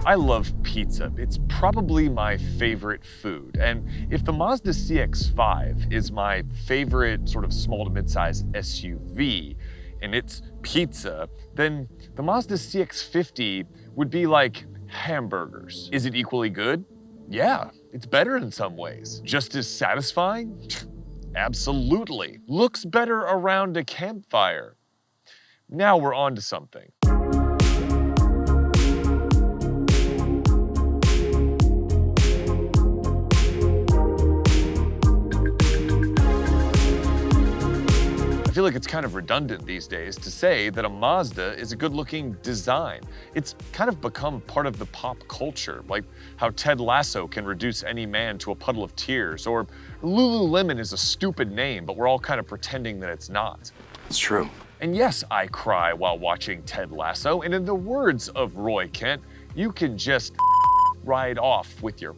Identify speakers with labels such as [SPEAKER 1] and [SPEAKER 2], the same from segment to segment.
[SPEAKER 1] I love pizza. It's probably my favorite food. And if the Mazda CX-5 is my favorite sort of small to mid-size SUV, and it's pizza, then the Mazda CX-50 would be like hamburgers. Is it equally good? Yeah, it's better in some ways. Just as satisfying? Absolutely. Looks better around a campfire. Now we're on to something. I feel like it's kind of redundant these days to say that a Mazda is a good-looking design. It's kind of become part of the pop culture, like how Ted Lasso can reduce any man to a puddle of tears, or Lululemon is a stupid name, but we're all kind of pretending that it's not.
[SPEAKER 2] It's true.
[SPEAKER 1] And yes, I cry while watching Ted Lasso, and in the words of Roy Kent, you can just ride off with your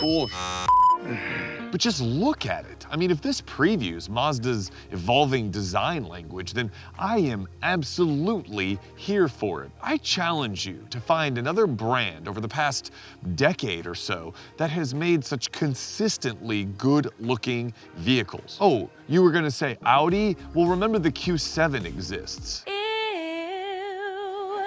[SPEAKER 1] bullshit. But just look at it. I mean, if this previews Mazda's evolving design language, then I am absolutely here for it. I challenge you to find another brand over the past decade or so that has made such consistently good-looking vehicles. Oh, you were gonna say Audi? Well, remember the Q7 exists.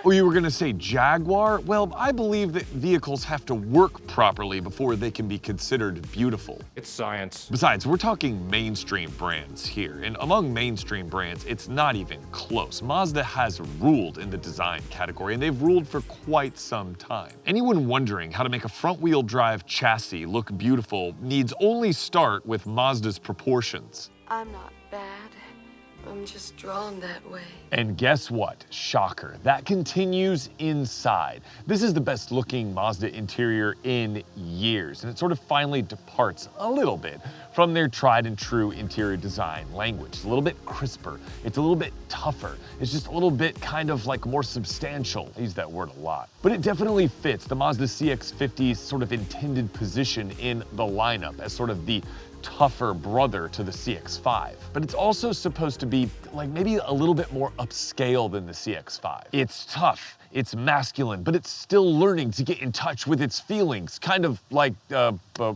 [SPEAKER 1] Or you were gonna say Jaguar? Well, I believe that vehicles have to work properly before they can be considered beautiful.
[SPEAKER 2] It's science.
[SPEAKER 1] Besides, we're talking mainstream brands here, and among mainstream brands, it's not even close. Mazda has ruled in the design category, and they've ruled for quite some time. Anyone wondering how to make a front-wheel drive chassis look beautiful needs only start with Mazda's proportions.
[SPEAKER 3] I'm not bad. I'm just drawn that way.
[SPEAKER 1] And guess what? Shocker. That continues inside. This is the best looking Mazda interior in years, and it sort of finally departs a little bit from their tried and true interior design language. It's a little bit crisper. It's a little bit tougher. It's just a little bit kind of like more substantial. I use that word a lot. But it definitely fits the Mazda CX-50's sort of intended position in the lineup as sort of the tougher brother to the CX-5. But it's also supposed to be like maybe a little bit more upscale than the CX-5. It's tough, it's masculine, but it's still learning to get in touch with its feelings, kind of like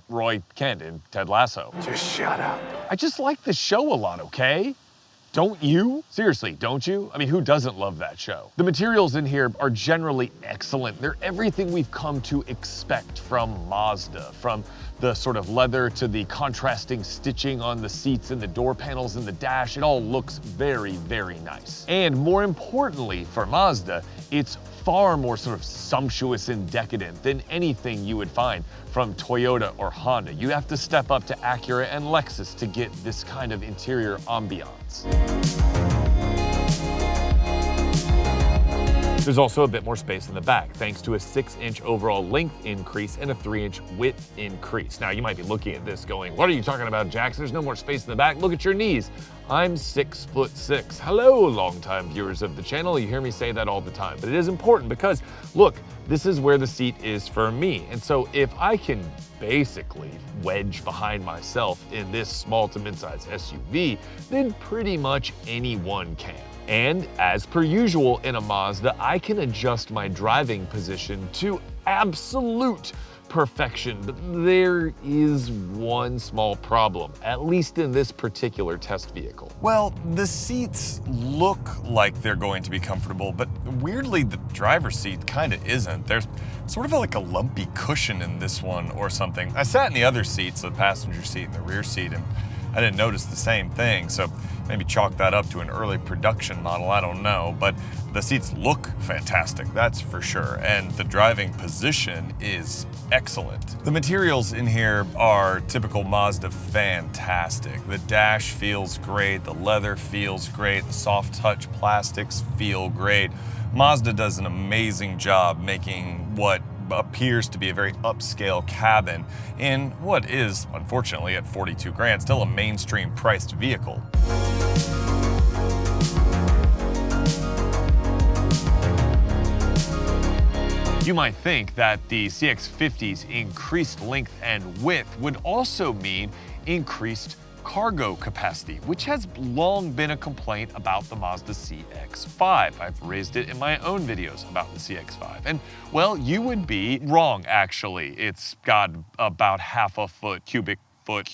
[SPEAKER 1] Roy Kent in Ted Lasso.
[SPEAKER 2] Just shut up.
[SPEAKER 1] I just like the show a lot, okay? Don't you? Seriously, don't you? I mean, who doesn't love that show? The materials in here are generally excellent. They're everything we've come to expect from Mazda, from the sort of leather to the contrasting stitching on the seats and the door panels and the dash. It all looks very, very nice. And more importantly for Mazda, it's far more sort of sumptuous and decadent than anything you would find from Toyota or Honda. You have to step up to Acura and Lexus to get this kind of interior ambiance. There's also a bit more space in the back, thanks to a 6-inch overall length increase and a 3-inch width increase. Now, you might be looking at this going, what are you talking about, Jax? There's no more space in the back. Look at your knees. I'm 6'6". Hello, longtime viewers of the channel. You hear me say that all the time, but it is important because, look, this is where the seat is for me. And so if I can basically wedge behind myself in this small to mid-size SUV, then pretty much anyone can. And as per usual in a Mazda, I can adjust my driving position to absolute perfection, but there is one small problem, at least in this particular test vehicle.
[SPEAKER 4] Well, the seats look like they're going to be comfortable, but weirdly, the driver's seat kind of isn't. There's sort of like a lumpy cushion in this one or something. I sat in the other seats, the passenger seat and the rear seat, and I didn't notice the same thing, so maybe chalk that up to an early production model, I don't know, but the seats look fantastic, that's for sure, and the driving position is excellent. The materials in here are typical Mazda fantastic. The dash feels great, the leather feels great, the soft touch plastics feel great. Mazda does an amazing job making what appears to be a very upscale cabin in what is, unfortunately at 42 grand, still a mainstream priced vehicle.
[SPEAKER 1] You might think that the CX-50's increased length and width would also mean increased
[SPEAKER 4] cargo capacity, which has long been a complaint about the Mazda CX-5. I've raised it in my own videos about the CX-5. And, well, you would be wrong, actually. It's got about half a cubic foot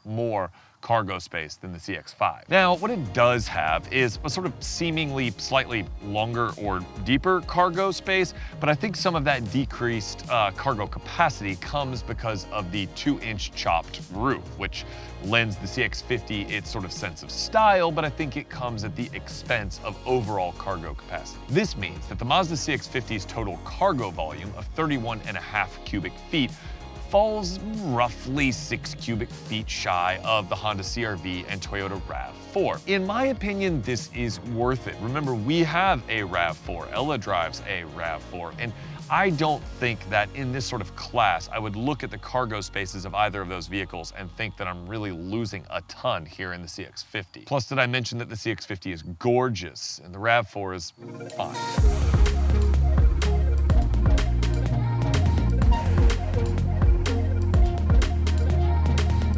[SPEAKER 4] more cargo space than the CX-5. Now, what it does have is a sort of seemingly slightly longer or deeper cargo space, but I think some of that decreased cargo capacity comes because of the 2-inch chopped roof, which lends the CX-50 its sort of sense of style, but I think it comes at the expense of overall cargo capacity. This means that the Mazda CX-50's total cargo volume of 31.5 cubic feet falls roughly 6 cubic feet shy of the Honda CR-V and Toyota RAV4. In my opinion, this is worth it. Remember, we have a RAV4, Ella drives a RAV4, and I don't think that in this sort of class, I would look at the cargo spaces of either of those vehicles and think that I'm really losing a ton here in the CX-50. Plus, did I mention that the CX-50 is gorgeous and the RAV4 is fine?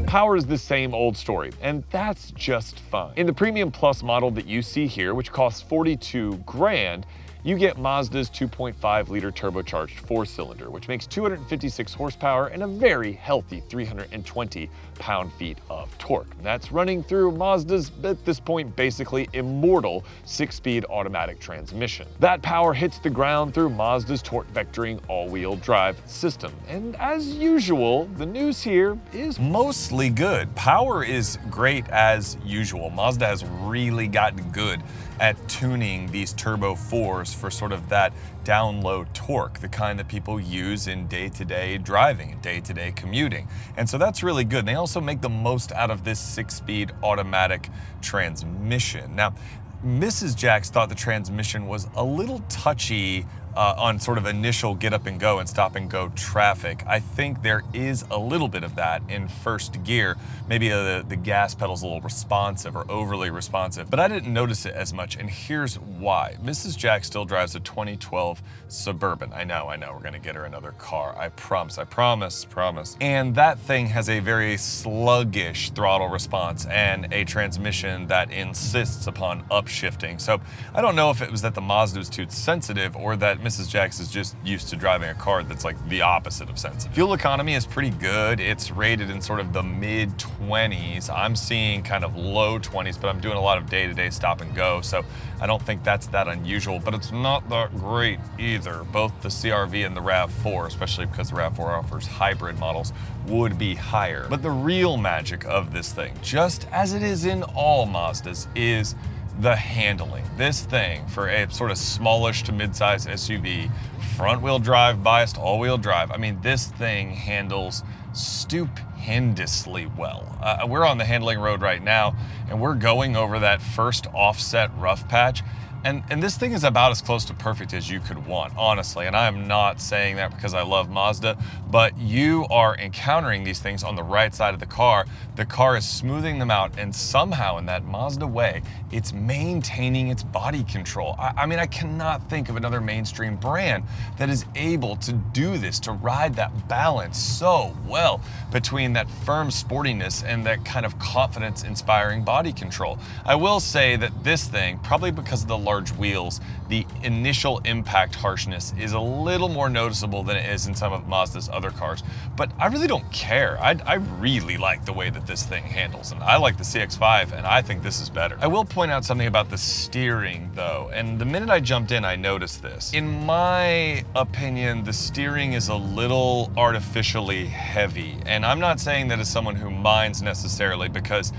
[SPEAKER 4] Power is the same old story, and that's just fine. In the Premium Plus model that you see here, which costs 42 grand, you get Mazda's 2.5-liter turbocharged 4-cylinder, which makes 256 horsepower and a very healthy 320 pound-feet of torque. That's running through Mazda's, at this point, basically immortal 6-speed automatic transmission. That power hits the ground through Mazda's torque vectoring all-wheel drive system. And as usual, the news here is mostly good. Power is great as usual. Mazda has really gotten good at tuning these turbo 4s for sort of that down-low torque, the kind that people use in day-to-day driving, day-to-day commuting. And so that's really good. And they also make the most out of this 6-speed automatic transmission. Now, Mrs. Jax thought the transmission was a little touchy on sort of initial get up and go and stop and go traffic. I think there is a little bit of that in first gear. Maybe the gas pedal's a little responsive or overly responsive, but I didn't notice it as much, and here's why. Mrs. Jack still drives a 2012 Suburban. I know, we're gonna get her another car. I promise. And that thing has a very sluggish throttle response and a transmission that insists upon upshifting. So I don't know if it was that the Mazda was too sensitive or that Mrs. Jax is just used to driving a car that's like the opposite of sensitive. Fuel economy is pretty good. It's rated in sort of the mid-20s. I'm seeing kind of low 20s, but I'm doing a lot of day-to-day stop and go, so I don't think that's that unusual, but it's not that great either. Both the CR-V and the RAV4, especially because the RAV4 offers hybrid models, would be higher. But the real magic of this thing, just as it is in all Mazdas, is the handling. This thing, for a sort of smallish to mid-size SUV, front-wheel drive biased all-wheel drive, I mean, this thing handles stupendously well. We're on the handling road right now, and we're going over that first offset rough patch, and this thing is about as close to perfect as you could want, honestly. And I am not saying that because I love Mazda, but you are encountering these things on the right side of the car. The car is smoothing them out, and somehow in that Mazda way, it's maintaining its body control. I mean, I cannot think of another mainstream brand that is able to do this, to ride that balance so well between that firm sportiness and that kind of confidence-inspiring body control. I will say that this thing, probably because of the large wheels, the initial impact harshness is a little more noticeable than it is in some of Mazda's other cars, but I really don't care. I really like the way that this thing handles, and I like the CX-5, and I think this is better. I will point out something about the steering though, and the minute I jumped in, I noticed this. In my opinion, the steering is a little artificially heavy, and I'm not saying that as someone who minds necessarily, because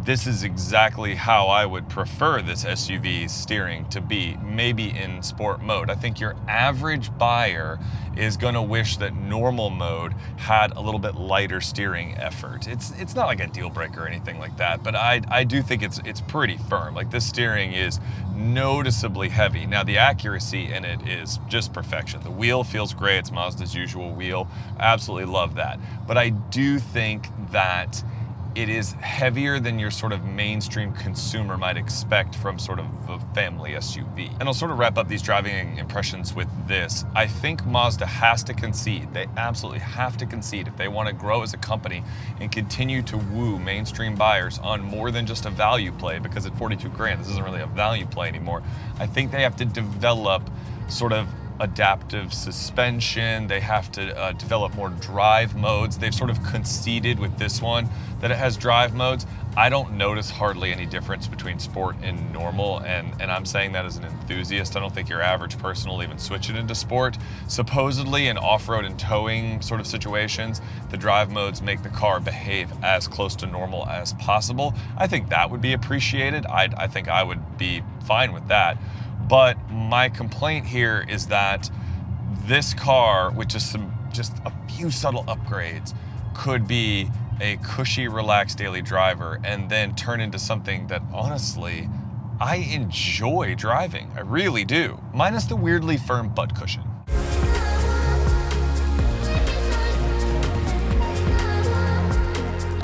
[SPEAKER 4] this is exactly how I would prefer this SUV steering to be, maybe in sport mode. I think your average buyer is gonna wish that normal mode had a little bit lighter steering effort. It's not like a deal breaker or anything like that, but I do think it's pretty firm. Like, this steering is noticeably heavy. Now, the accuracy in it is just perfection. The wheel feels great. It's Mazda's usual wheel. Absolutely love that. But I do think that it is heavier than your sort of mainstream consumer might expect from sort of a family SUV. And I'll sort of wrap up these driving impressions with this. I think Mazda has to concede, they absolutely have to concede if they want to grow as a company and continue to woo mainstream buyers on more than just a value play, because at 42 grand, this isn't really a value play anymore. I think they have to develop sort of adaptive suspension. They have to develop more drive modes. They've sort of conceded with this one that it has drive modes. I don't notice hardly any difference between sport and normal, and I'm saying that as an enthusiast. I don't think your average person will even switch it into sport. Supposedly in off-road and towing sort of situations, the drive modes make the car behave as close to normal as possible. I think that would be appreciated. I think I would be fine with that. But my complaint here is that this car, with just a few subtle upgrades, could be a cushy, relaxed daily driver and then turn into something that honestly, I enjoy driving. I really do. Minus the weirdly firm butt cushion.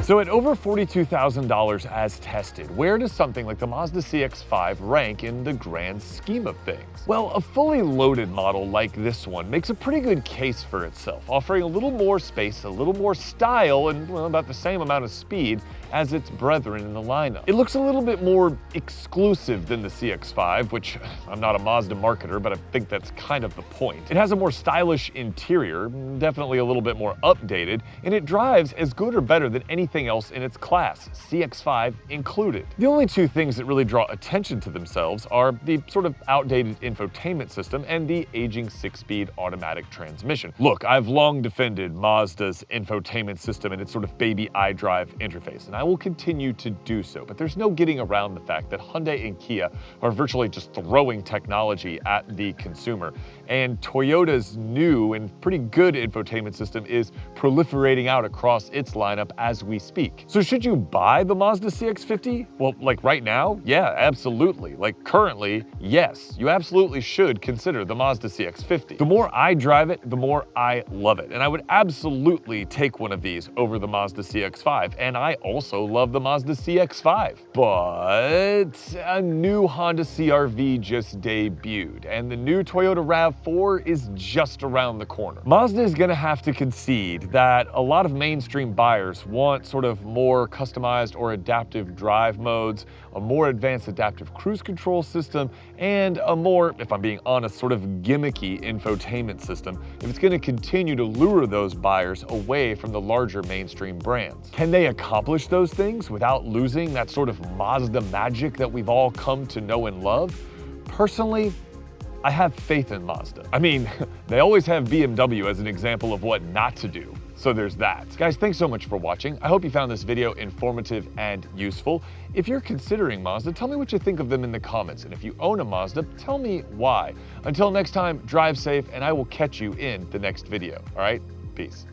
[SPEAKER 1] So at over $42,000 as tested, where does something like the Mazda CX-5 rank in the grand scheme of things? Well, a fully loaded model like this one makes a pretty good case for itself, offering a little more space, a little more style, and well, about the same amount of speed as its brethren in the lineup. It looks a little bit more exclusive than the CX-5, which I'm not a Mazda marketer, but I think that's kind of the point. It has a more stylish interior, definitely a little bit more updated, and it drives as good or better than anything else in its class, CX-5 included. The only two things that really draw attention to themselves are the sort of outdated infotainment system and the aging 6-speed automatic transmission. Look, I've long defended Mazda's infotainment system and its sort of baby iDrive interface, and I will continue to do so, but there's no getting around the fact that Hyundai and Kia are virtually just throwing technology at the consumer, and Toyota's new and pretty good infotainment system is proliferating out across its lineup as we speak. So should you buy the Mazda CX-50? Well, like right now? Yeah, absolutely. Like currently, yes, you absolutely should consider the Mazda CX-50. The more I drive it, the more I love it, and I would absolutely take one of these over the Mazda CX-5, and I also love the Mazda CX-5. But a new Honda CR-V just debuted, and the new Toyota RAV4 is just around the corner. Mazda is gonna have to concede that a lot of mainstream buyers want sort of more customized or adaptive drive modes, a more advanced adaptive cruise control system, and a more, if I'm being honest, sort of gimmicky infotainment system if it's gonna continue to lure those buyers away from the larger mainstream brands. Can they accomplish those things without losing that sort of Mazda magic that we've all come to know and love? Personally, I have faith in Mazda. I mean, they always have BMW as an example of what not to do. So there's that. Guys, thanks so much for watching. I hope you found this video informative and useful. If you're considering Mazda, tell me what you think of them in the comments. And if you own a Mazda, tell me why. Until next time, drive safe, and I will catch you in the next video. All right? Peace.